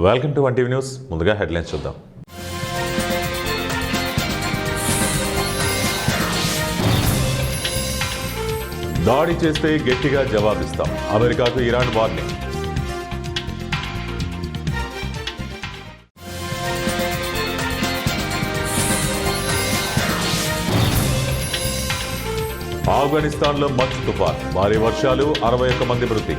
Welcome to 1 TV news. ముందుగా headlines చూద్దాం. దాడి చేస్తే గట్టిగా జవాబిస్తాం, అమెరికాకు ఇరాన్ వార్నింగ్. ఆఫ్ఘనిస్తాన్లో మంచు తుఫాన్, భారీ వర్షాలు, 61 మంది మృతి.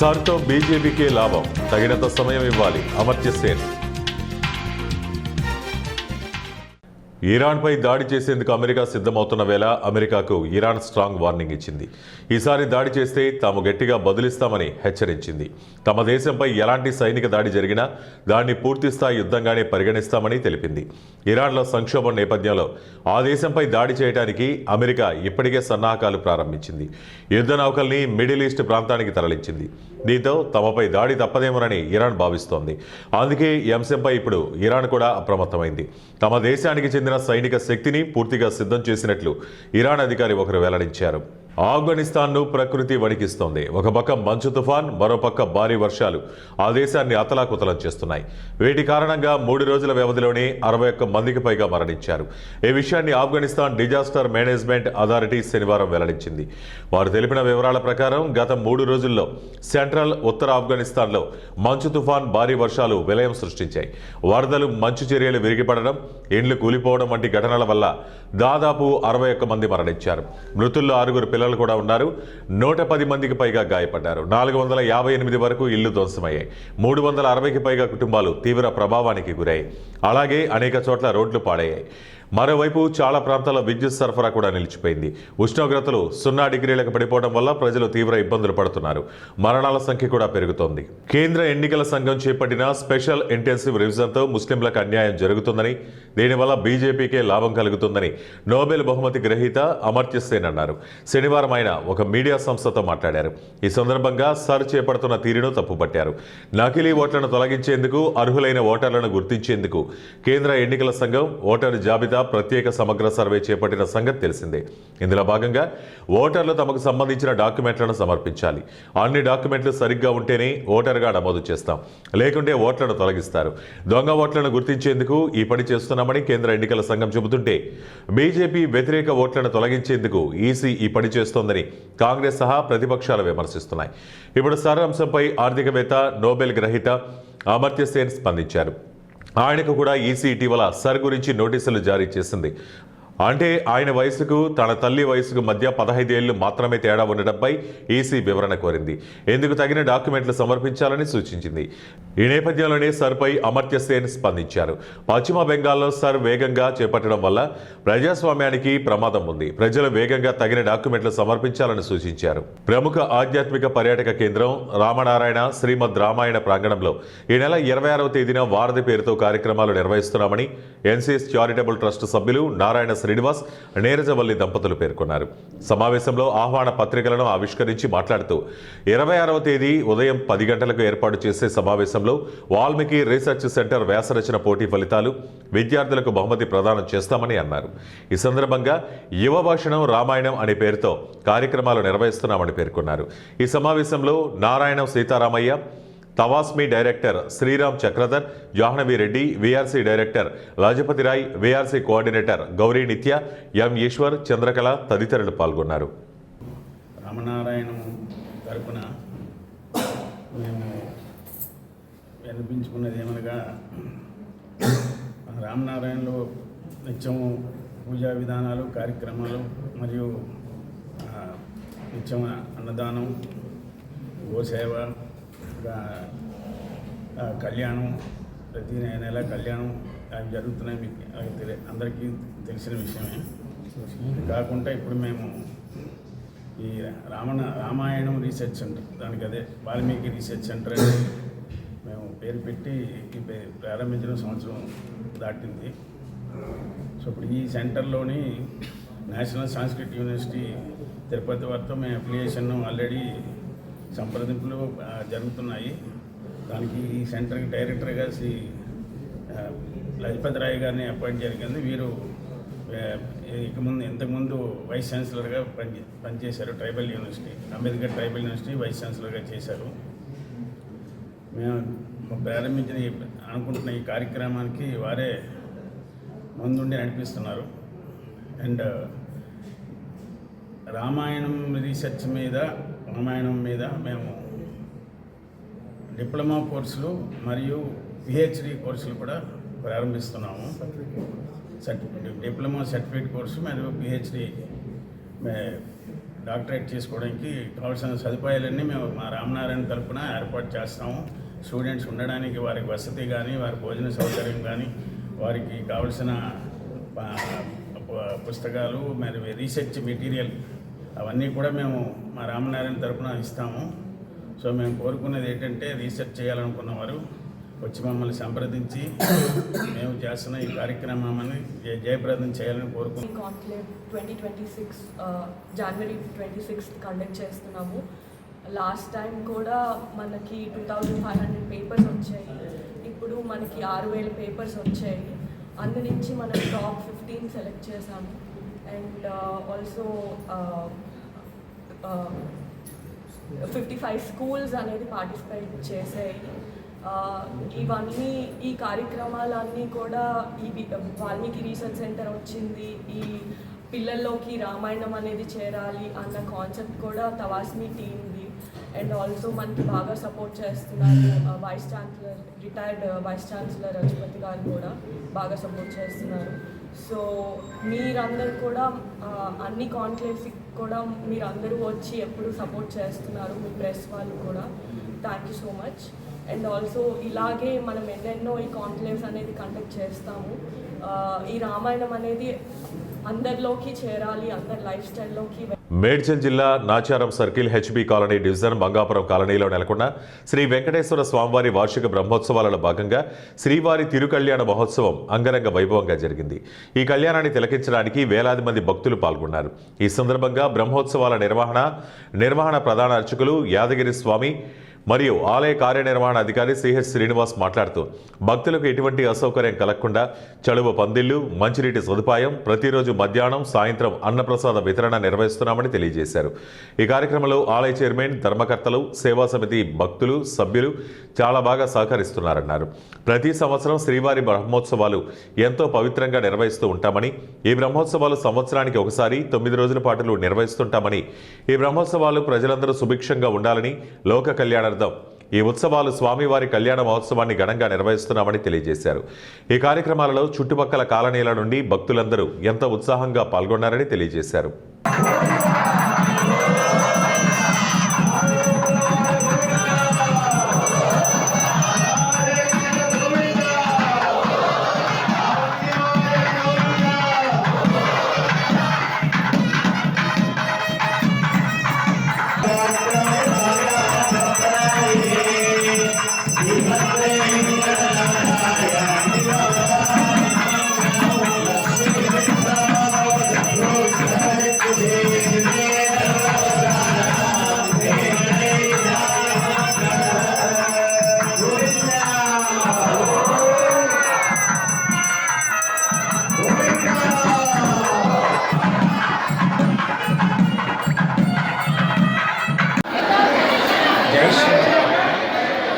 సర్తో బీజేపీకే లాభం, తగినంత సమయం ఇవ్వాలి, అమర్త్య సేన్. ఇరాన్పై దాడి చేసేందుకు అమెరికా సిద్ధమవుతున్న వేళ అమెరికాకు ఇరాన్ స్ట్రాంగ్ వార్నింగ్ ఇచ్చింది. ఈసారి దాడి చేస్తే తాము గట్టిగా బదులిస్తామని హెచ్చరించింది. తమ దేశంపై ఎలాంటి సైనిక దాడి జరిగినా దాన్ని పూర్తిస్థాయి యుద్ధంగానే పరిగణిస్తామని తెలిపింది. ఇరాన్లో సంక్షోభం నేపథ్యంలో ఆ దేశంపై దాడి చేయడానికి అమెరికా ఇప్పటికే సన్నాహకాలు ప్రారంభించింది. యుద్ధ నౌకల్ని మిడిల్ ఈస్ట్ ప్రాంతానికి తరలించింది. దీంతో తమపై దాడి తప్పదేమోనని ఇరాన్ భావిస్తోంది. అందుకే ఈ అంశంపై ఇప్పుడు ఇరాన్ కూడా అప్రమత్తమైంది. తమ దేశానికి చెందిన సైనిక శక్తిని పూర్తిగా సిద్ధం చేసినట్లు ఇరాన్ అధికారి ఒకరు వెల్లడించారు. ఆఫ్ఘనిస్తాన్ను ప్రకృతి వణికిస్తోంది. ఒక పక్క మంచు తుఫాన్, మరోపక్క భారీ వర్షాలు ఆ దేశాన్ని అతలాకుతలం చేస్తున్నాయి. వీటి కారణంగా 3 రోజుల వ్యవధిలోనే 61 మందికి పైగా మరణించారు. ఈ విషయాన్ని ఆఫ్ఘనిస్తాన్ డిజాస్టర్ మేనేజ్మెంట్ అథారిటీ శనివారం వెల్లడించింది. వారు తెలిపిన వివరాల ప్రకారం గత 3 రోజుల్లో సెంట్రల్, ఉత్తర ఆఫ్ఘనిస్తాన్లో మంచు తుఫాన్, భారీ వర్షాలు విలయం సృష్టించాయి. వరదలు, మంచు చర్యలు విరిగిపడడం, ఇండ్లు కూలిపోవడం వంటి ఘటనల వల్ల దాదాపు 61 మంది మరణించారు. మృతుల్లో 6 పిల్లలు కూడా ఉన్నారు. 110 మందికి పైగా గాయపడ్డారు. 458 వరకు ఇళ్లు ధ్వంసమయ్యాయి. 360కి పైగా కుటుంబాలు తీవ్ర ప్రభావానికి గురయ్యాయి. అలాగే అనేక చోట్ల రోడ్లు పాడయ్యాయి. మరోవైపు చాలా ప్రాంతాల్లో విద్యుత్ సరఫరా కూడా నిలిచిపోయింది. ఉష్ణోగ్రతలు 0 డిగ్రీలకు పడిపోవడం వల్ల ప్రజలు తీవ్ర ఇబ్బందులు పడుతున్నారు. మరణాల సంఖ్య కూడా పెరుగుతోంది. కేంద్ర ఎన్నికల సంఘం చేపట్టిన స్పెషల్ ఇంటెన్సివ్ రివిజన్తో ముస్లింలకు అన్యాయం జరుగుతుందని, దీనివల్ల బీజేపీకే లాభం కలుగుతుందని నోబెల్ బహుమతి గ్రహీత అమర్త్య సేన్ అన్నారు. శనివారం ఆయన ఒక మీడియా సంస్థతో మాట్లాడారు. ఈ సందర్భంగా సర్ చేపడుతున్న తీరును తప్పుపట్టారు. నకిలీ ఓట్లను తొలగించేందుకు, అర్హులైన ఓటర్లను గుర్తించేందుకు కేంద్ర ఎన్నికల సంఘం ఓటరు జాబితా ప్రత్యేక సమగ్ర సర్వే చేపట్టిన సంగతి తెలిసిందే. ఇందులో భాగంగా ఓటర్లు తమకు సంబంధించిన డాక్యుమెంట్లను సమర్పించాలి. అన్ని డాక్యుమెంట్లు సరిగ్గా ఉంటేనే ఓటర్గా నమోదు చేస్తాం, లేకుంటే ఓట్లను తొలగిస్తారు. దొంగ ఓట్లను గుర్తించేందుకు ఈ పని చేస్తున్నామని కేంద్ర ఎన్నికల సంఘం చెబుతుంటే, బీజేపీ వ్యతిరేక ఓట్లను తొలగించేందుకు ఈసీ ఈ పని చేస్తోందని కాంగ్రెస్ సహా ప్రతిపక్షాలు విమర్శిస్తున్నాయి. ఇప్పుడు సర్ అంశంపై ఆర్థికవేత్త, నోబెల్ గ్రహీత అమర్త్య సేన్ స్పందించారు. ఆయనకు కూడా ఈసీ ఇటీవల సర్ గురించి నోటీసులు జారీ చేసింది. అంటే ఆయన వయసుకు తన తల్లి వయసుకు మధ్య 15 ఏళ్లు మాత్రమే తేడా ఉండడంపై ఈసీ వివరణ కోరింది. ఎందుకు తగిన డాక్యుమెంట్లు సమర్పించాలని సూచించింది. ఈ నేపథ్యంలోనే సర్పై అమర్త్య సేన్ స్పందించారు. పశ్చిమ బెంగాల్లో సర్ వేగంగా చేపట్టడం వల్ల ప్రజాస్వామ్యానికి ప్రమాదం ఉంది. ప్రజలు వేగంగా తగిన డాక్యుమెంట్లు సమర్పించాలని సూచించారు. ప్రముఖ ఆధ్యాత్మిక పర్యాటక కేంద్రం రామనారాయణ శ్రీమద్ రామాయణ ప్రాంగణంలో ఈ నెల 26వ తేదీన వారధి పేరుతో కార్యక్రమాలు నిర్వహిస్తున్నామని ఎన్సీఎస్ చారిటబుల్ ట్రస్ట్ సభ్యులు నారాయణ శ్రీనివాస్, నీరజవల్లి దంపతులు పేర్కొన్నారు. సమావేశంలో ఆహ్వాన పత్రికలను ఆవిష్కరించి మాట్లాడుతూ 26వ తేదీ ఉదయం 10 గంటలకు ఏర్పాటు చేసే సమావేశంలో వాల్మీకి రీసెర్చ్ సెంటర్ వ్యాసరచన పోటీ ఫలితాలు విద్యార్థులకు బహుమతి ప్రదానం చేస్తామని అన్నారు. ఈ సందర్భంగా యువ భాషణం రామాయణం అనే పేరుతో కార్యక్రమాలు నిర్వహిస్తున్నామని పేర్కొన్నారు. ఈ సమావేశంలో నారాయణం సీతారామయ్య, తవాస్మి director Sriram Chakradhar, Jahnavi Reddy, VRC director Lajapati Rai, VRC coordinator Gauri Nitya, M Eshwar, Chandrakala తదితరులు పాల్గొన్నారు. రామనారాయణం తరపున మేము వినిపించుకున్నది ఏమనగా, రామనారాయణలో నిత్యము పూజా విధానాలు, కార్యక్రమాలు మరియు నిత్యం అన్నదానం, గోసేవ, కళ్యాణం, ప్రతి నెల కళ్యాణం అవి జరుగుతున్నాయి. మీకు అందరికీ తెలిసిన విషయమే. కాకుండా ఇప్పుడు మేము ఈ రామాయణం రీసెర్చ్ సెంటర్, దానికి అదే వాల్మీకి రీసెర్చ్ సెంటర్ అని మేము పేరు పెట్టి ప్రారంభించిన సంవత్సరం దాటింది. సో ఇప్పుడు ఈ సెంటర్లోని నేషనల్ సాంస్క్రిట్ యూనివర్సిటీ తిరుపతి వారితో మేము అఫిలియేషన్ ఆల్రెడీ సంప్రదింపులు జరుగుతున్నాయి. దానికి ఈ సెంటర్కి డైరెక్టర్గా శ్రీ లజపతి రాయ్ గారిని అపాయింట్ జరిగింది. వీరు ఇంతకుముందు వైస్ ఛాన్సలర్గా పనిచేశారు. Tribal university, Ambedkar tribal university vice ఛాన్సలర్గా చేశారు. మేము ప్రారంభించిన అనుకుంటున్న ఈ కార్యక్రమానికి వారే ముందుండి నడిపిస్తున్నారు. అండ్ రామాయణం రీసెర్చ్ మీద, రామాయణం మీద మేము డిప్లొమా కోర్సులు మరియు పిహెచ్డి కోర్సులు కూడా ప్రారంభిస్తున్నాము. డిప్లొమా సర్టిఫికేట్ కోర్సు మరియు పిహెచ్డి డాక్టరేట్ చేసుకోవడానికి కావాల్సిన సదుపాయాలన్నీ మేము మా రామనారాయణ తరపున ఏర్పాటు చేస్తాము. స్టూడెంట్స్ ఉండడానికి వారికి వసతి కానీ, వారి భోజన సౌకర్యం కానీ, వారికి కావలసిన పుస్తకాలు మరియు రీసెర్చ్ మెటీరియల్ అవన్నీ కూడా మేము మా రామనారాయణ తరపున ఇస్తాము. సో మేము కోరుకున్నది ఏంటంటే రీసెర్చ్ చేయాలనుకున్న వారు వచ్చి మమ్మల్ని సంప్రదించి మేము చేస్తున్న ఈ కార్యక్రమాన్ని జయప్రదం చేయాలని కోరుకుంటున్నాం. కాన్క్లేవ్ 2026 జనవరి 26 కండక్ట్ చేస్తున్నాము. లాస్ట్ టైం కూడా మనకి 2500 పేపర్స్ వచ్చాయి. ఇప్పుడు మనకి 6000 పేపర్స్ వచ్చాయి. అందు నుంచి మనం టాప్ 15 సెలెక్ట్ చేసాము. అండ్ ఆల్సో 55 స్కూల్స్ అనేది పార్టిసిపేట్ చేసాయి. ఇవన్నీ ఈ కార్యక్రమాలన్నీ కూడా ఈ వాల్మీకి రీసెర్చ్ సెంటర్ వచ్చింది. ఈ పిల్లల్లోకి రామాయణం అనేది చేరాలి అన్న కాన్సెప్ట్ కూడా తవాస్మి టీమ్ది. అండ్ ఆల్సో మనకి బాగా సపోర్ట్ చేస్తున్నారు vice chancellor, retired vice chancellor Raghupati గారు కూడా బాగా సపోర్ట్ చేస్తున్నారు. సో మీరందరూ కూడా అన్ని కాన్క్లేవ్స్కి కూడా మీరందరూ వచ్చి ఎప్పుడు సపోర్ట్ చేస్తున్నారు, మీ ప్రెస్ వాళ్ళు కూడా. Thank you so much. And also ఇలాగే మనం ఎన్నెన్నో ఈ కాన్క్లేవ్స్ అనేది కండక్ట్ చేస్తాము. ఈ రామాయణం అనేది అందరిలోకి చేరాలి, అందరి లైఫ్ స్టైల్లోకి. మేడ్చల్ జిల్లా Nacharam circle HB colony division Mangapuram కాలనీలో నెలకొన్న శ్రీ వెంకటేశ్వర స్వామివారి వార్షిక బ్రహ్మోత్సవాలలో భాగంగా శ్రీవారి తిరుకళ్యాణ మహోత్సవం అంగరంగ వైభవంగా జరిగింది. ఈ కళ్యాణాన్ని తిలకించడానికి వేలాది మంది భక్తులు పాల్గొన్నారు. ఈ సందర్భంగా బ్రహ్మోత్సవాల నిర్వహణ ప్రధాన అర్చకులు యాదగిరి స్వామి మరియు ఆలయ కార్యనిర్వహణ అధికారి సిహెచ్ శ్రీనివాస్ మాట్లాడుతూ భక్తులకు ఎటువంటి అసౌకర్యం కలగకుండా చలువ పందిళ్లు, మంచినీటి సదుపాయం, ప్రతిరోజు మధ్యాహ్నం, సాయంత్రం అన్నప్రసాద వితరణ నిర్వహిస్తున్నామని తెలియజేశారు. ఈ కార్యక్రమంలో ఆలయ చైర్మన్, ధర్మకర్తలు, సేవా సమితి భక్తులు, సభ్యులు చాలా బాగా సహకరిస్తున్నారన్నారు. ప్రతి సంవత్సరం శ్రీవారి బ్రహ్మోత్సవాలు ఎంతో పవిత్రంగా నిర్వహిస్తూ ఉంటామని, ఈ బ్రహ్మోత్సవాలు సంవత్సరానికి ఒకసారి 9 రోజుల పాటు నిర్వహిస్తుంటామని, ఈ బ్రహ్మోత్సవాలు ప్రజలందరూ సుభిక్షంగా ఉండాలని, లోక కళ్యాణార్థం ఈ ఉత్సవాలు స్వామివారి కళ్యాణ మహోత్సవాన్ని ఘనంగా నిర్వహిస్తున్నామని తెలియజేశారు. ఈ కార్యక్రమాలలో చుట్టుపక్కల కాలనీల నుండి భక్తులందరూ ఎంతో ఉత్సాహంగా పాల్గొన్నారని తెలియజేశారు.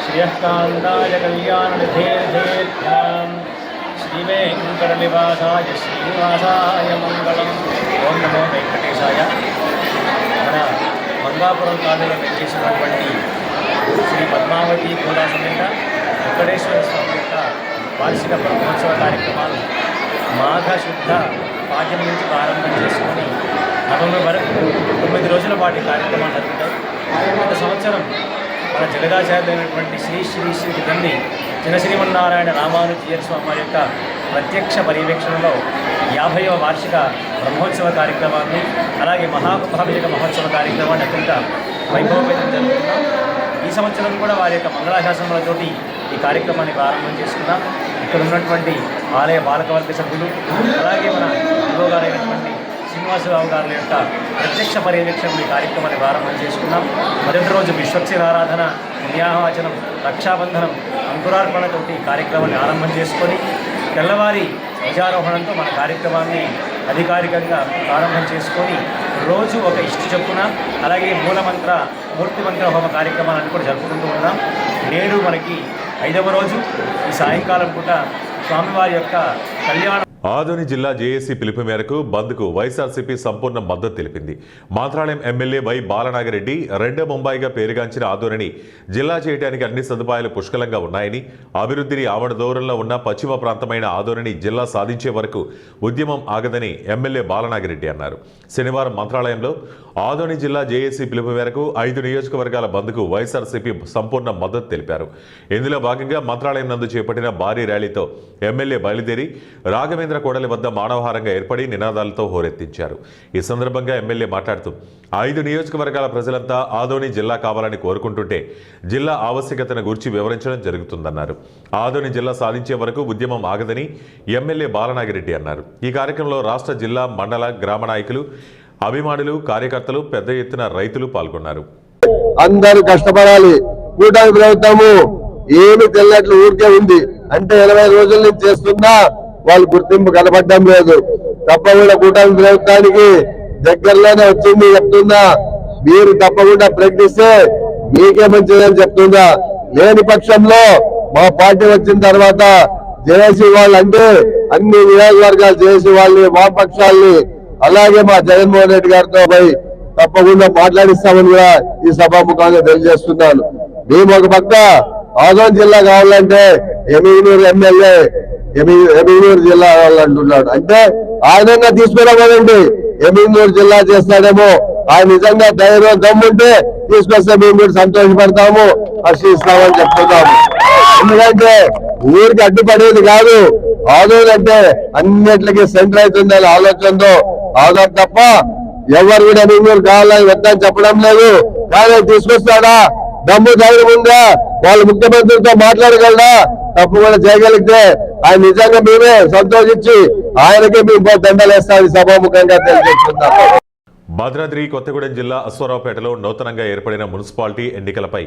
శ్రీయకాంతాయ కళ్యాణనిధేర్ధేర్ధ్యాం శ్రీవేంకటనివాసాయ శ్రీనివాసాయ మంగళం. ఓం నమో వెంకటేశాయ. మన మంగాపురం కాలనీలో చేసినటువంటి శ్రీ పద్మావతి గోదా సమేత వెంకటేశ్వర స్వామి యొక్క వార్షిక బ్రహ్మోత్సవ కార్యక్రమాలు మాఘ శుద్ధ పాఠ్యం నుంచి ప్రారంభం చేసుకొని నవంబర్ వరకు 9 రోజుల పాటు కార్యక్రమాలు జరుగుతాయి. గత సంవత్సరం మన జగదాచార్యులైనటువంటి శ్రీ శ్రీ శ్రీ తండ్రి చిన్నశ్రీమన్నారాయణ రామానుజీయర్ స్వామి వారి యొక్క ప్రత్యక్ష పర్యవేక్షణలో 50వ వార్షిక బ్రహ్మోత్సవ కార్యక్రమాన్ని, అలాగే మహాకుంభాభిషేక మహోత్సవ కార్యక్రమాన్ని అత్యంత వైభవపేతం జరుగుతున్నాం. ఈ సంవత్సరం కూడా వారి యొక్క మంగళాశాసనములతోటి ఈ కార్యక్రమాన్ని ప్రారంభం చేసుకున్నాం. ఇక్కడ ఉన్నటువంటి ఆలయ పాలకవర్గ సభ్యులు, అలాగే మన గారైనటువంటి శ్రీనివాసరావు గారి యొక్క ప్రత్యక్ష పర్యవేక్షణ ఈ కార్యక్రమాన్ని ప్రారంభం చేసుకున్నాం. మొదటి రోజు విశ్వక్షర ఆరాధన, పుణ్యాహవాచనం, రక్షాబంధనం, అంకురార్పణతోటి ఈ కార్యక్రమాన్ని ఆరంభం చేసుకొని తెల్లవారి ధ్వజారోహణంతో మన కార్యక్రమాన్ని అధికారికంగా ప్రారంభం చేసుకొని రోజు ఒక ఇష్ట చొప్పున అలాగే మూర్తి మంత్ర హోమ కార్యక్రమాలను కూడా జరుపుకుంటూ ఉన్నాం. నేడు మనకి 5వ రోజు ఈ సాయంకాలం పూట స్వామివారి యొక్క కళ్యాణం. ఆదోని జిల్లా జేఏసీ పిలుపు మేరకు బంద్కు వైఎస్ఆర్సీపీ సంపూర్ణ మద్దతు తెలిపింది. మంత్రాలయం ఎమ్మెల్యే వై బాలనాగిరెడ్డి రెండో ముంబైగా పేరుగాంచిన ఆదోనిని జిల్లా చేయడానికి అన్ని సదుపాయాలు పుష్కలంగా ఉన్నాయని, అభివృద్ధిని ఆమడ దూరంలో ఉన్న పశ్చిమ ప్రాంతమైన ఆదోనిని జిల్లా సాధించే వరకు ఉద్యమం ఆగదని ఎమ్మెల్యే బాలనాగిరెడ్డి అన్నారు. శనివారం మంత్రాలయంలో ఆదోని జిల్లా జేఏసీ పిలుపు మేరకు 5 నియోజకవర్గాల బంద్కు వైఎస్ఆర్సీపీ సంపూర్ణ మద్దతు తెలిపారు. ఇందులో భాగంగా మంత్రాలయం నందు చేపట్టిన భారీ ర్యాలీతో ఎమ్మెల్యే బయలుదేరి రాఘవేంద్ర కోడలి వద్ద మానవహారంగా ఏర్పడి నినాదాలతో హోరెత్తించారు. ఈ సందర్భంగా ఎమ్మెల్యే మాట్లాడుతూ 5 నియోజకవర్గాల ప్రజలంతా ఆదోని జిల్లా కావాలని కోరుకుంటుంటే జిల్లా ఆవశ్యకతను గురించి వివరించడం జరుగుతుందన్నారు. ఆదోని జిల్లా సాధించే వరకు ఉద్యమం ఆగదని ఎమ్మెల్యే బాలనాగిరెడ్డి అన్నారు. ఈ కార్యక్రమంలో రాష్ట్ర, జిల్లా, మండల, గ్రామ నాయకులు, అభిమానులు, కార్యకర్తలు, పెద్ద ఎత్తున రైతులు పాల్గొన్నారు. అందరూ కష్టపడాలి. కూటమి ప్రభుత్వము ఏమి తెలియట్లు ఊరికే ఉంది అంటే 20 రోజుల నుంచి చేస్తున్నా వాళ్ళు గుర్తింపు కనపడడం లేదు. తప్పకుండా కూటమి ప్రభుత్వానికి దగ్గరలోనే వచ్చింది చెప్తున్నా. మీరు తప్పకుండా ప్రకటిస్తే మీకే మంచిదని చెప్తుందా. లేని పక్షంలో మా పార్టీ వచ్చిన తర్వాత జేఏసీ వాళ్ళు అంటే అన్ని నియోజకవర్గాలు జేఏసీ వాళ్ళని, వామపక్షాలని, అలాగే మా జగన్మోహన్ రెడ్డి గారితో పోయి తప్పకుండా మాట్లాడిస్తామని కూడా ఈ సభాముఖంగా తెలియజేస్తున్నాను. మేము ఒక పక్క ఆదోని జిల్లా కావాలంటే ఎమ్మిగనూరు ఎమ్మెల్యే ఎమ్మిగనూరు జిల్లా కావాలంటున్నాడు. అంటే ఆయన తీసుకురావాలండి, ఎమ్మిగనూరు జిల్లా చేస్తాడేమో. ఆయన నిజంగా ధైర్యం దమ్ముంటే తీసుకొస్తే మేము కూడా సంతోషపడతాము, హర్షిస్తామని చెప్తున్నాము. ఎందుకంటే ఊరికి అడ్డుపడేది కాదు. ఆదోని అంటే అన్నిటికీ సెంటర్ అవుతుందని ఆలోచనతో ఆదోని తప్ప ఎవరు కూడా ఎమ్మిగనూరు కావాలని వద్దని చెప్పడం లేదు. కానీ తీసుకొస్తాడా, దమ్ము ధైర్యం ఉందా, వాళ్ళు ముఖ్యమంత్రితో మాట్లాడగలరా, తప్పు కూడా చేయగలిగితే ఆయన నిజంగా మేమే సంతోషించి ఆయనకే మేము దండలేస్తామని సభాముఖంగా తెలియజేస్తున్నాం. భద్రాద్రి కొత్తగూడెం జిల్లా అశ్వారావుపేటలో నూతనంగా ఏర్పడిన మున్సిపాలిటీ ఎన్నికలపై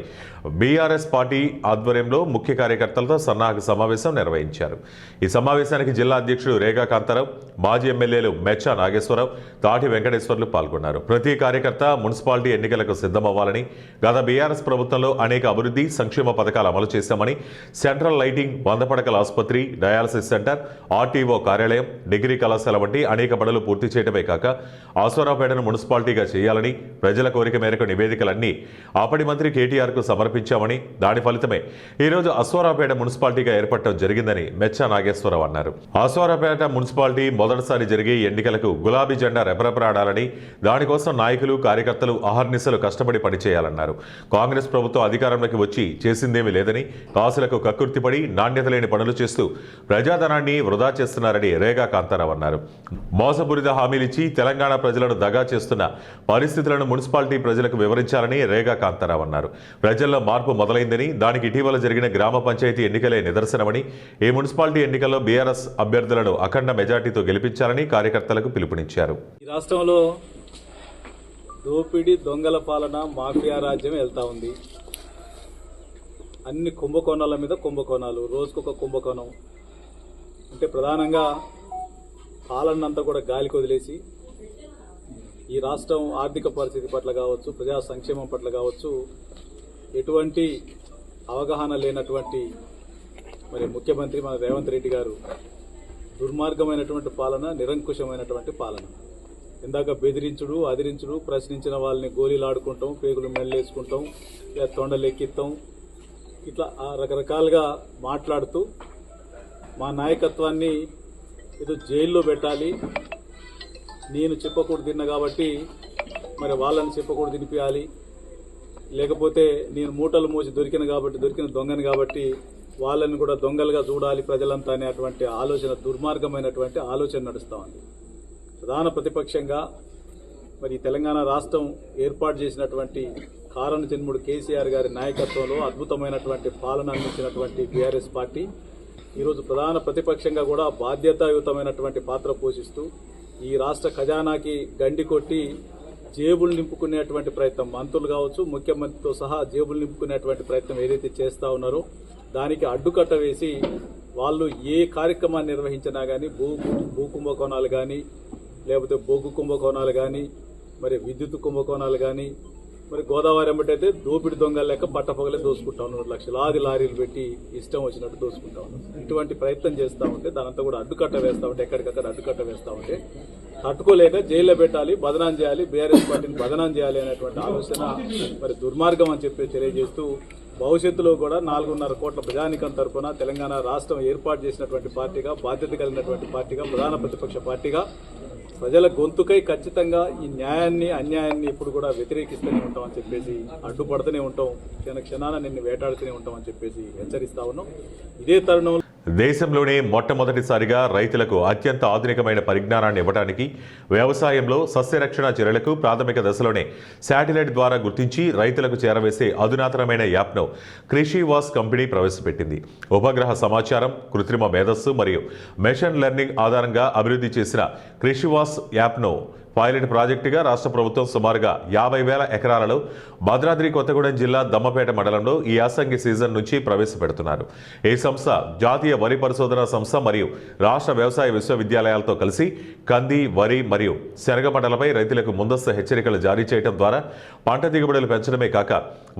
బీఆర్ఎస్ పార్టీ ఆధ్వర్యంలో ముఖ్య కార్యకర్తలతో సన్నాహక సమావేశం నిర్వహించారు. ఈ సమావేశానికి జిల్లా అధ్యక్షుడు రేగా కాంతారావు, మాజీ ఎమ్మెల్యేలు మెచ్చా నాగేశ్వరరావు, తాటి వెంకటేశ్వర్లు పాల్గొన్నారు. ప్రతి కార్యకర్త మున్సిపాలిటీ ఎన్నికలకు సిద్ధమవ్వాలని, గత బీఆర్ఎస్ ప్రభుత్వంలో అనేక అభివృద్ధి సంక్షేమ పథకాలు అమలు చేశామని, సెంట్రల్ లైటింగ్, 100 పడకల ఆసుపత్రి, డయాలసిస్ సెంటర్, ఆర్టీఓ కార్యాలయం, డిగ్రీ కళాశాల వంటి అనేక పనులు పూర్తి చేయడమే కాక అశ్వారావుపేటను మున్సిపాలిటీగా చేయాలని, ప్రజల కోరిక మేరకు నివేదికలన్నీ అప్పటి మంత్రి కేటీఆర్కు సమర్పించామని, దాని ఫలితమే ఈరోజు అశ్వారావుపేట మున్సిపాలిటీగా ఏర్పడటం జరిగిందని మెచ్చా నాగేశ్వరరావు అన్నారు. అశ్వారావుపేట మున్సిపాలిటీ మొదటిసారి జరిగే ఎన్నికలకు గులాబీ జెండా రెపరెపరాడాలని, దానికోసం నాయకులు, కార్యకర్తలు అహర్నిశలు కష్టపడి పనిచేయాలన్నారు. కాంగ్రెస్ ప్రభుత్వం అధికారంలోకి వచ్చి చేసిందేమీ లేదని, కాసులకు కక్కుర్తిపడి నాణ్యత లేని పనులు చేస్తూ ప్రజాధనాన్ని వృధా చేస్తున్నారని రేగా కాంతారావు అన్నారు. మోసపూరిత హామీలిచ్చి తెలంగాణ ప్రజలను దగా చేస్తున్న పరిస్థితులను మున్సిపాలిటీ ప్రజలకు వివరించాలని రేగా కాంతారావు అన్నారు. ప్రజల్లో మార్పు మొదలైందని, దానికి ఇటీవల జరిగిన గ్రామ పంచాయతీ ఎన్నికలే నిదర్శనమని, ఈ మున్సిపాలిటీ ఎన్నికల్లో బీఆర్ఎస్ అభ్యర్థులను అఖండ మెజార్టీతో గెలిపించాలని కార్యకర్తలకు పిలుపునిచ్చారు. ఈ రాష్ట్రంలో దోపిడీ, దొంగల పాలన, మాఫియా రాజ్యం వెళ్తా ఉంది. అన్ని కుంభకోణాల మీద కుంభకోణాలు, రోజుకొక కుంభకోణం. అంటే ప్రధానంగా పాలనంతా కూడా గాలికి వదిలేసి ఈ రాష్ట్రం ఆర్థిక పరిస్థితి పట్ల కావచ్చు, ప్రజా సంక్షేమం పట్ల కావచ్చు, ఎటువంటి అవగాహన లేనటువంటి మరి ముఖ్యమంత్రి మన రేవంత్ రెడ్డి గారు దుర్మార్గమైనటువంటి పాలన, నిరంకుశమైనటువంటి పాలన. ఇందాక బెదిరించుడు, అదిరించుడు, ప్రశ్నించిన వాళ్ళని గోళీలాడుకుంటాం, పేగులు మెల్లేసుకుంటాం, లేదా తొండలెక్కిస్తాం, ఇట్లా రకరకాలుగా మాట్లాడుతూ మా నాయకత్వాన్ని ఏదో జైల్లో పెట్టాలి, నేను చెప్పకూడదు తిన్నా కాబట్టి మరి వాళ్ళని చెప్పకూడదు తినిపించాలి, లేకపోతే నేను మూటలు మోసి దొరికిన దొంగని కాబట్టి వాళ్ళని కూడా దొంగలుగా చూడాలి ప్రజలంతా అనేటువంటి ఆలోచన, దుర్మార్గమైనటువంటి ఆలోచన నడుస్తూ ఉంది. ప్రధాన ప్రతిపక్షంగా మరి తెలంగాణ రాష్ట్రం ఏర్పాటు చేసినటువంటి కారణ జన్ముడు కేసీఆర్ గారి నాయకత్వంలో అద్భుతమైనటువంటి పాలన అందించినటువంటి బీఆర్ఎస్ పార్టీ ఈరోజు ప్రధాన ప్రతిపక్షంగా కూడా బాధ్యతాయుతమైనటువంటి పాత్ర పోషిస్తూ ఈ రాష్ట్ర ఖజానాకి గండి కొట్టి జేబులు నింపుకునేటువంటి ప్రయత్నం, మంత్రులు కావచ్చు, ముఖ్యమంత్రితో సహా జేబులు నింపుకునేటువంటి ప్రయత్నం ఏదైతే చేస్తూ ఉన్నారో దానికి అడ్డుకట్ట వేసి వాళ్ళు ఏ కార్యక్రమాన్ని నిర్వహించినా కానీ భూ కుంభకోణాలు కానీ, లేకపోతే బొగ్గు కుంభకోణాలు కానీ, మరి విద్యుత్ కుంభకోణాలు కానీ, మరి గోదావరి ఎంబటైతే దోపిడి దొంగలు లెక్క పట్టపగలే దోసుకుంటా ఉన్నారు. లక్షలాది లారీలు పెట్టి ఇష్టం వచ్చినట్టు దోసుకుంటా ఉన్నారు. ఇటువంటి ప్రయత్నం చేస్తూ ఉంటే దానంతా కూడా అడ్డుకట్ట వేస్తూ ఉంటే, ఎక్కడికక్కడ అడ్డుకట్ట వేస్తూ ఉంటే తట్టుకోలేక జైల్లో పెట్టాలి, బదనాం చేయాలి, బీఆర్ఎస్ పార్టీని బదనాం చేయాలి అనేటువంటి ఆలోచన మరి దుర్మార్గం అని చెప్పి తెలియజేస్తూ, భవిష్యత్తులో కూడా 4.5 కోట్ల ప్రజానికం తరఫున తెలంగాణ రాష్ట్రం ఏర్పాటు చేసినటువంటి పార్టీగా, బాధ్యత కలిగినటువంటి పార్టీగా, ప్రధాన ప్రతిపక్ష పార్టీగా ప్రజల గొంతుకై ఖచ్చితంగా ఈ న్యాయాన్ని, అన్యాయాన్ని ఇప్పుడు కూడా వ్యతిరేకిస్తూనే ఉంటామని చెప్పేసి, అడ్డుపడుతూనే ఉంటాం, క్షణాన నిన్ను వేటాడుతూనే ఉంటామని చెప్పేసి హెచ్చరిస్తా ఉన్నాం. ఇదే తరుణంలో దేశంలోనే మొట్టమొదటిసారిగా రైతులకు అత్యంత ఆధునికమైన పరిజ్ఞానాన్ని ఇవ్వడానికి వ్యవసాయంలో సస్యరక్షణ చర్యలకు ప్రాథమిక దశలోనే శాటిలైట్ ద్వారా గుర్తించి రైతులకు చేరవేసే అధునాతనమైన యాప్ను కృషివాస్ కంపెనీ ప్రవేశపెట్టింది. ఉపగ్రహ సమాచారం, కృత్రిమ మేధస్సు మరియు మెషిన్ లెర్నింగ్ ఆధారంగా అభివృద్ధి చేసిన కృషివాస్ యాప్ను పైలట్ ప్రాజెక్టుగా రాష్ట్ర ప్రభుత్వం సుమారుగా 50,000 ఎకరాలలో భద్రాద్రి కొత్తగూడెం జిల్లా దమ్మపేట మండలంలో ఈ యాసంగి సీజన్ నుంచి ప్రవేశపెడుతున్నారు. ఈ సంస్థ జాతీయ వరి పరిశోధనా సంస్థ మరియు రాష్ట్ర వ్యవసాయ విశ్వవిద్యాలయాలతో కలిసి కంది, వరి మరియు శనగ పంటలపై రైతులకు ముందస్తు హెచ్చరికలు జారీ చేయడం ద్వారా పంట దిగుబడులు పెంచడమే కాక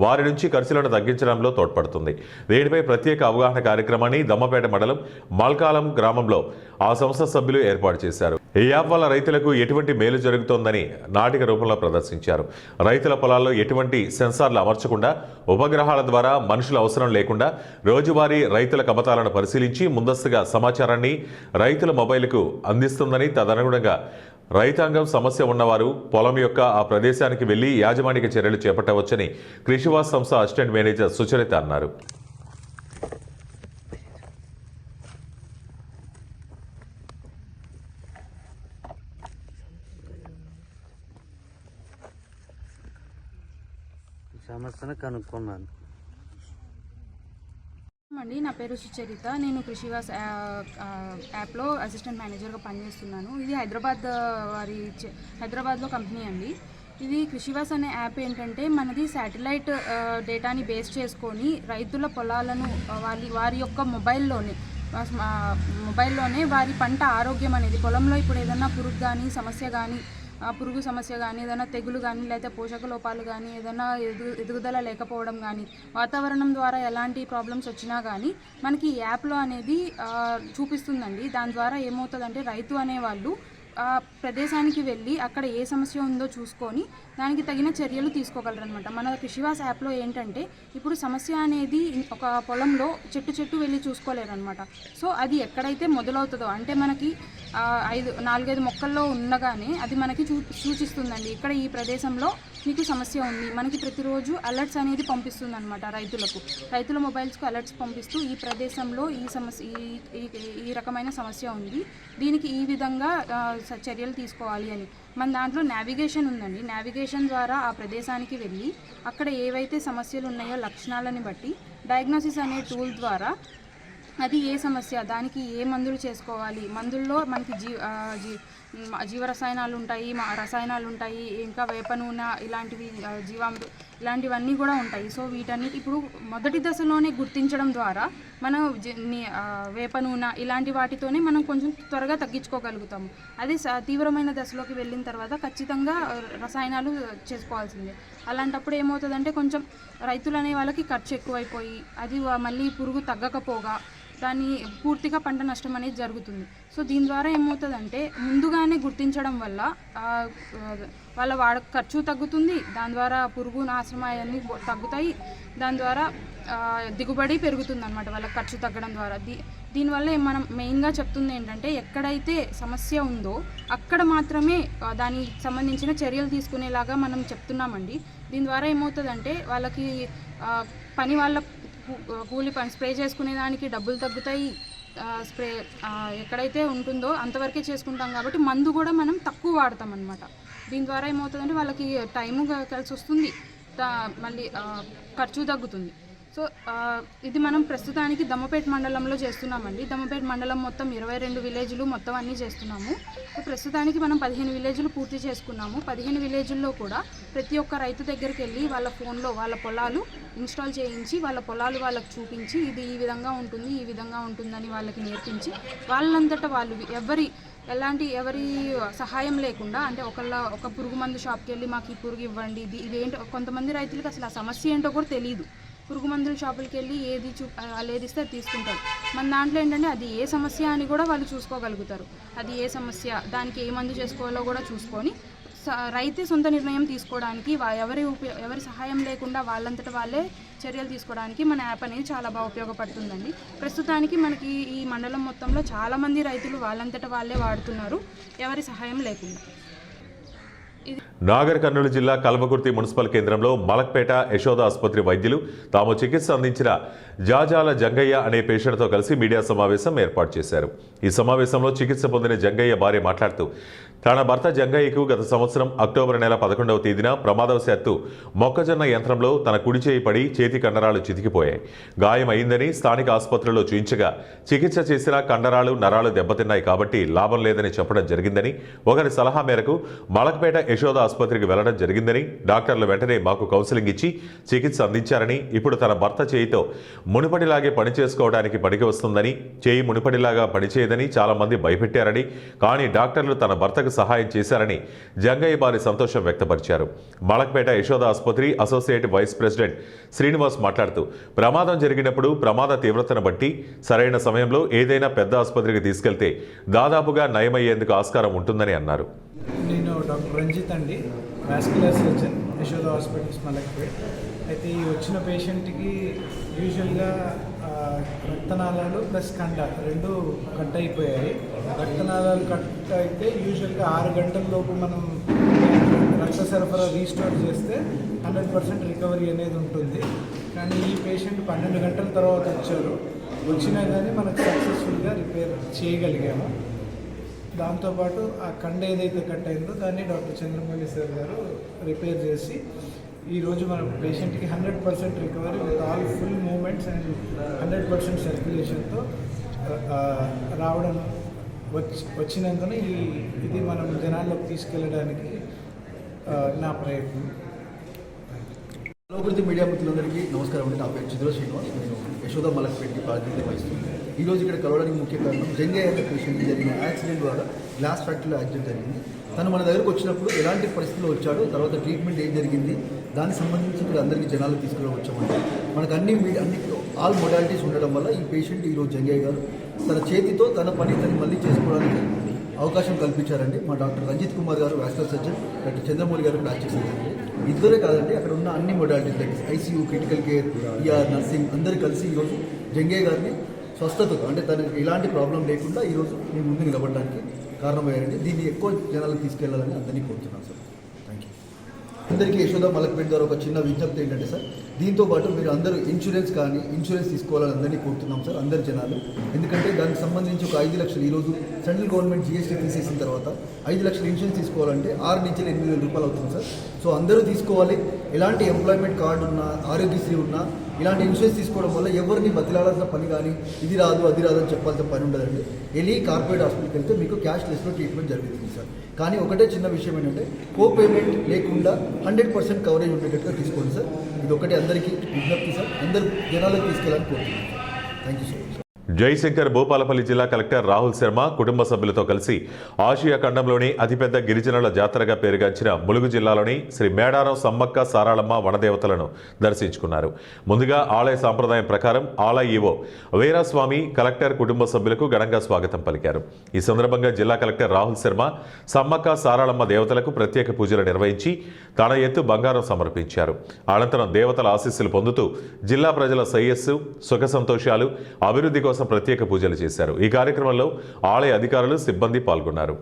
వారి నుంచి ఖర్చులను తగ్గించడంలో తోడ్పడుతుంది. దీనిపై ప్రత్యేక అవగాహన కార్యక్రమాన్ని దమ్మపేట మండలం మల్కాలం గ్రామంలో ఆ సంస్థ సభ్యులు ఏర్పాటు చేశారు. ఈ యాప్ వల్ల రైతులకు ఎటువంటి మేలు జరుగుతోందని నాటిక రూపంలో ప్రదర్శించారు. రైతుల పొలాల్లో ఎటువంటి సెన్సార్లు అమర్చకుండా ఉపగ్రహాల ద్వారా మనుషుల అవసరం లేకుండా రోజువారీ రైతుల కమతాలను పరిశీలించి ముందస్తుగా సమాచారాన్ని రైతుల మొబైల్కు అందిస్తుందని, తదనుగుణంగా రైతాంగం సమస్య ఉన్నవారు పొలం యొక్క ఆ ప్రదేశానికి వెళ్లి యాజమాన్య చర్యలు చేపట్టవచ్చని కృషివాస్ సంస్థ అసిస్టెంట్ మేనేజర్ సుచరిత అన్నారు. సమస్యను కనుక్కున్నాను. అండి, నా పేరు సుచరిత. నేను కృషివాస్ యాప్లో అసిస్టెంట్ మేనేజర్గా పనిచేస్తున్నాను. ఇది హైదరాబాద్లో కంపెనీ అండి. ఇది కృషివాస్ అనే యాప్ ఏంటంటే మనది శాటిలైట్ డేటాని బేస్ చేసుకొని రైతుల పొలాలను వారి యొక్క మొబైల్లోనే వారి పంట ఆరోగ్యం అనేది, పొలంలో ఇప్పుడు ఏదైనా పురుగు సమస్య కానీ, ఏదైనా తెగులు కానీ, లేకపోతే పోషక లోపాలు కానీ, ఏదైనా ఎదుగుదల లేకపోవడం కానీ, వాతావరణం ద్వారా ఎలాంటి ప్రాబ్లమ్స్ వచ్చినా కానీ మనకి ఈ యాప్లో అనేది చూపిస్తుందండి. దాని ద్వారా ఏమవుతుందంటే రైతు అనేవాళ్ళు ఆ ప్రదేశానికి వెళ్ళి అక్కడ ఏ సమస్య ఉందో చూసుకొని దానికి తగిన చర్యలు తీసుకోగలరనమాట. మన కృషివాస్ యాప్లో ఏంటంటే ఇప్పుడు సమస్య అనేది ఒక పొలంలో చెట్టు వెళ్ళి చూసుకోలేరనమాట. సో అది ఎక్కడైతే మొదలవుతుందో, అంటే మనకి 4-5 మొక్కల్లో ఉండగానే అది మనకి సూచిస్తుందండి, ఇక్కడ ఈ ప్రదేశంలో మీకు సమస్య ఉంది. మనకి ప్రతిరోజు అలర్ట్స్ అనేది పంపిస్తుంది అనమాట. రైతుల మొబైల్స్కు అలర్ట్స్ పంపిస్తూ ఈ ప్రదేశంలో ఈ రకమైన సమస్య ఉంది, దీనికి ఈ విధంగా చర్యలు తీసుకోవాలి అని. మన దాంట్లో నావిగేషన్ ఉందండి. నావిగేషన్ ద్వారా ఆ ప్రదేశానికి వెళ్ళి అక్కడ ఏవైతే సమస్యలు ఉన్నాయో లక్షణాలని బట్టి డయాగ్నోసిస్ అనే టూల్ ద్వారా అది ఏ సమస్య, దానికి ఏ మందులు చేసుకోవాలి, మందుల్లో మనకి జీవరసాయనాలు ఉంటాయి, రసాయనాలు ఉంటాయి, ఇంకా వేప నూనె ఇలాంటివి, ఇలాంటివన్నీ కూడా ఉంటాయి. సో వీటన్నిటి ఇప్పుడు మొదటి దశలోనే గుర్తించడం ద్వారా మనం వేప నూనె ఇలాంటి వాటితోనే మనం కొంచెం త్వరగా తగ్గించుకోగలుగుతాము. అదే తీవ్రమైన దశలోకి వెళ్ళిన తర్వాత ఖచ్చితంగా రసాయనాలు చేసుకోవాల్సిందే. అలాంటప్పుడు ఏమవుతుందంటే కొంచెం రైతులు అనే వాళ్ళకి ఖర్చు ఎక్కువైపోయి అది మళ్ళీ పురుగు తగ్గకపోగా దాన్ని పూర్తిగా పంట నష్టం అనేది జరుగుతుంది. సో దీని ద్వారా ఏమవుతుందంటే ముందుగానే గుర్తించడం వల్ల వాళ్ళ ఖర్చు తగ్గుతుంది, దాని ద్వారా పురుగు నాశనం అవన్నీ తగ్గుతాయి, దాని ద్వారా దిగుబడి పెరుగుతుంది అనమాట వాళ్ళ ఖర్చు తగ్గడం ద్వారా. దీనివల్ల మనం మెయిన్గా చెప్తుంది ఏంటంటే ఎక్కడైతే సమస్య ఉందో అక్కడ మాత్రమే దానికి సంబంధించిన చర్యలు తీసుకునేలాగా మనం చెప్తున్నామండి. దీని ద్వారా ఏమవుతుందంటే వాళ్ళకి వాళ్ళ కూలి పని స్ప్రే చేసుకునే దానికి డబ్బులు తగ్గుతాయి. స్ప్రే ఎక్కడైతే ఉంటుందో అంతవరకే చేసుకుంటాం కాబట్టి మందు కూడా మనం తక్కువ వాడతాం అన్నమాట. దీని ద్వారా ఏమవుతుందంటే వాళ్ళకి టైము కలిసి వస్తుంది, మళ్ళీ ఖర్చు తగ్గుతుంది. సో ఇది మనం ప్రస్తుతానికి దమ్మపేట మండలంలో చేస్తున్నామండి. దమ్మపేట మండలం మొత్తం 22 విలేజ్లు మొత్తం అన్నీ చేస్తున్నాము. ప్రస్తుతానికి మనం 15 విలేజ్లు పూర్తి చేసుకున్నాము. 15 విలేజ్ల్లో కూడా ప్రతి ఒక్క రైతు దగ్గరికి వెళ్ళి వాళ్ళ ఫోన్లో వాళ్ళ పొలాలు ఇన్స్టాల్ చేయించి వాళ్ళ పొలాలు వాళ్ళకి చూపించి ఇది ఈ విధంగా ఉంటుంది, ఈ విధంగా ఉంటుందని వాళ్ళకి నేర్పించి వాళ్ళంతటా వాళ్ళు ఎలాంటి ఎవరి సహాయం లేకుండా, అంటే ఒక పురుగు మందు షాప్కి వెళ్ళి మాకు ఈ పురుగు ఇవ్వండి, ఇదేంటో కొంతమంది రైతులకు అసలు ఆ సమస్య ఏంటో కూడా తెలియదు. పురుగు మందుల షాపులకి వెళ్ళి వాళ్ళు ఏది ఇస్తే అది తీసుకుంటారు. మన దాంట్లో ఏంటంటే అది ఏ సమస్య అని కూడా వాళ్ళు చూసుకోగలుగుతారు. అది ఏ సమస్య, దానికి ఏ మందు చేసుకోవాలో కూడా చూసుకొని రైతే సొంత నిర్ణయం తీసుకోవడానికి, ఎవరి సహాయం లేకుండా వాళ్ళంతట వాళ్ళే చర్యలు తీసుకోవడానికి మన యాప్ అనేది చాలా బాగా ఉపయోగపడుతుందండి. ప్రస్తుతానికి మనకి ఈ మండలం మొత్తంలో చాలామంది రైతులు వాళ్ళంతట వాళ్ళే వాడుతున్నారు, ఎవరి సహాయం లేకుండా. నాగర్ కర్నూలు జిల్లా కల్వకుర్తి మున్సిపల్ కేంద్రంలో మలక్పేట యశోద ఆసుపత్రి వైద్యులు తాము చికిత్స అందించిన జాజాల జంగయ్య అనే పేషెంట్తో కలిసి మీడియా సమావేశం ఏర్పాటు చేశారు. ఈ సమావేశంలో చికిత్స పొందిన జంగయ్య భార్య మాట్లాడుతూ తన భర్త జంగయ్యకు గత సంవత్సరం అక్టోబర్ నెల 11వ తేదీన ప్రమాదవశాత్తు మొక్కజొన్న యంత్రంలో తన కుడి చేయి పడి చేతి కండరాలు చితికిపోయాయి. గాయం అయిందని స్థానిక ఆసుపత్రిలో చూయించగా చికిత్స చేసిన కండరాలు నరాలు దెబ్బతిన్నాయి కాబట్టి లాభం లేదని చెప్పడం జరిగిందని, ఒకరి సలహా మేరకు మలక్పేట యశోద ఆసుపత్రికి వెళ్లడం జరిగిందని, డాక్టర్లు వెంటనే మాకు కౌన్సిలింగ్ ఇచ్చి చికిత్స అందించారని, ఇప్పుడు తన భర్త చేయితో మునుపటిలాగే పనిచేసుకోవడానికి పనికి వస్తుందని, చేయి మునుపటిలాగా పనిచేయదని చాలా మంది భయపెట్టారని, కానీ డాక్టర్లు తన భర్తకు సహాయం చేశారని జంగయ్య భారీ సంతోషం వ్యక్తపరిచారు. మలక్పేట యశోద ఆసుపత్రి అసోసియేట్ వైస్ ప్రెసిడెంట్ శ్రీనివాస్ మాట్లాడుతూ ప్రమాదం జరిగినప్పుడు ప్రమాద తీవ్రతను బట్టి సరైన సమయంలో ఏదైనా పెద్ద ఆసుపత్రికి తీసుకెళ్తే దాదాపుగా నయమయ్యేందుకు ఆస్కారం ఉంటుందని అన్నారు. నేను డాక్టర్ రంజిత్ అండి, vascular surgeon, Yashoda hospitals Malakpet. అయితే ఈ వచ్చిన పేషెంట్కి యూజువల్గా రక్తనాళాలు ప్లస్ కండ రెండు కట్ అయిపోయాయి. రక్తనాళాలు కట్ అయితే యూజువల్గా 6 గంటల లోపు మనం రక్త సరఫరా రీస్టోర్ చేస్తే 100% రికవరీ అనేది ఉంటుంది. కానీ ఈ పేషెంట్ 12 గంటల తర్వాత వచ్చినా కానీ మనకు సక్సెస్ఫుల్గా రిపేర్ చేయగలిగాము. దాంతోపాటు ఆ కండ ఏదైతే కట్ అయిందో దాన్ని డాక్టర్ చంద్రమౌళి సార్ గారు రిపేర్ చేసి ఈరోజు మన పేషెంట్కి 100% recovery with all full moments and 100% సర్క్యులేషన్తో రావడం వచ్చినందున ఇది మనం జనాల్లోకి తీసుకెళ్ళడానికి నా ప్రయత్నం. కల్వకుర్తి మీడియా మిత్రులందరికీ నమస్కారం అండి. నా పేరు చిద్ర శ్రీనివాస్, నేను యశోద మలక్పేట్కి ప్రాతినిధ్యం వహిస్తున్నాను. ఈరోజు ఇక్కడ కలవడానికి ముఖ్య కారణం జంగయ్య అనే పేషెంట్కి జరిగిన యాక్సిడెంట్ ద్వారా గ్లాస్ ఫ్యాక్టరీలో యాక్సిడెంట్ జరిగింది. తను మన దగ్గరకు వచ్చినప్పుడు ఎలాంటి పరిస్థితుల్లో వచ్చాడో, తర్వాత ట్రీట్మెంట్ ఏం జరిగింది, దానికి సంబంధించి ఇక్కడ అందరికీ జనాలు తీసుకుని వచ్చామంటే మనకు అన్ని ఆల్ మొడాలిటీస్ ఉండడం వల్ల ఈ పేషెంట్ ఈరోజు జంగయ్య గారు తన చేతితో తన పని తను మళ్ళీ చేసుకోవడానికి అవకాశం కల్పించారండి. మా డాక్టర్ రంజిత్ కుమార్ గారు వాస్కులర్ సర్జన్, డాక్టర్ చంద్రమౌళి గారు ప్లాస్టిక్ సర్జన్. ఇద్దరే కాదండి, అక్కడ ఉన్న అన్ని modalities like ICU, critical care, ER, nursing అందరూ కలిసి ఈరోజు జంగయ్య గారిని స్వస్థతతో, అంటే తనకి ఎలాంటి ప్రాబ్లం లేకుండా ఈరోజు మేము ముందు నిలబడడానికి కారణమయ్యారండి. దీన్ని ఎక్కువ జనాలకు తీసుకెళ్లాలని అందరినీ కోరుతున్నాను సార్. Thank you. అందరికీ యశోద మలక్పేట్ ద్వారా ఒక చిన్న విజ్ఞప్తి ఏంటంటే సార్, దీంతో పాటు మీరు అందరూ ఇన్సూరెన్స్ తీసుకోవాలని అందరినీ కోరుతున్నాం సార్, అందరి జనాలు. ఎందుకంటే దానికి సంబంధించి ఒక 5 లక్షలు ఈరోజు సెంట్రల్ గవర్నమెంట్ జీఎస్టీ తీసేసిన తర్వాత 5 లక్షల ఇన్సూరెన్స్ తీసుకోవాలంటే 6 నుంచి 8,000 రూపాయలు అవుతుంది సార్. సో అందరూ తీసుకోవాలి. ఎలాంటి ఎంప్లాయ్మెంట్ కార్డు ఉన్నా, ఆరోగ్యశ్రీ ఉన్నా, ఇలాంటి ఇన్సూరెన్స్ తీసుకోవడం వల్ల ఎవరిని బతిలాడాల్సిన పని కానీ ఇది రాదు అది రాదు అని చెప్పాల్సిన పని ఉండదండి. వెళ్ళి కార్పొరేట్ హాస్పిటల్కి వెళ్తే మీకు క్యాష్లెస్లో ట్రీట్మెంట్ జరుగుతుంది సార్. కానీ ఒకటే చిన్న విషయం ఏంటంటే కో పేమెంట్ లేకుండా 100% కవరేజ్ ఉండేటట్టుగా తీసుకోండి సార్. ఇది ఒకటి అందరికీ విజ్ఞప్తి సార్, అందరు జనాలకు తీసుకెళ్ళాలని కోరుతున్నాను. Thank you so much. Jayashankar Bhupalpally జిల్లా కలెక్టర్ రాహుల్ శర్మ కుటుంబ సభ్యులతో కలిసి ఆసియా ఖండంలోని అతిపెద్ద గిరిజనుల జాతరగా పేరుగాంచిన ములుగు జిల్లాలోని శ్రీ మేడారం సమ్మక్క సారాళమ్మ వనదేవతలను దర్శించుకున్నారు. ముందుగా ఆలయ సాంప్రదాయం ప్రకారం ఆలయ ఈవో వీరాస్వామి కలెక్టర్ కుటుంబ సభ్యులకు ఘనంగా స్వాగతం పలికారు. ఈ సందర్భంగా జిల్లా కలెక్టర్ రాహుల్ శర్మ సమ్మక్క సారాళమ్మ దేవతలకు ప్రత్యేక పూజలు నిర్వహించి తన ఎత్తు బంగారం సమర్పించారు. అనంతరం దేవతల ఆశీస్సులు పొందుతూ జిల్లా ప్రజల శ్రేయస్సు, సుఖ సంతోషాలు, అభివృద్ధి కోసం ప్రత్యేక పూజలు చేశారు. ఈ కార్యక్రమంలో ఆలయ అధికారులు, సిబ్బంది పాల్గొన్నారు.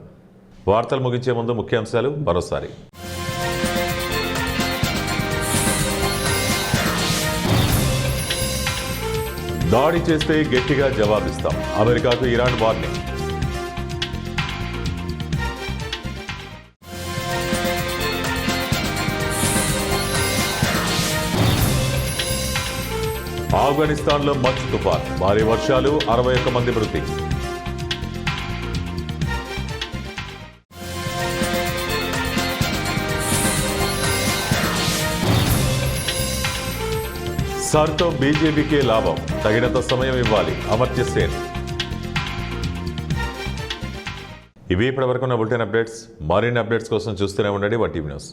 వార్తలు ముగించే ముందు ముఖ్యాంశాలు మరోసారి. దాడి చేస్తే గట్టిగా జవాబిస్తాం, అమెరికాకు ఇరాన్ వార్నింగ్. ఆఫ్ఘనిస్తాన్లో మంచు తుఫాన్, భారీ వర్షాలు, 61 మంది మృతి. సర్తో బీజేపీకే లాభం, తగినంత సమయం ఇవ్వాలి, అమర్త్య సేన్. ఇవి ఇప్పటివరకు ఉన్న బులెటిన్ అప్డేట్స్. మరిన్ని అప్డేట్స్ కోసం చూస్తూనే ఉండండి వన్ టీవీ న్యూస్.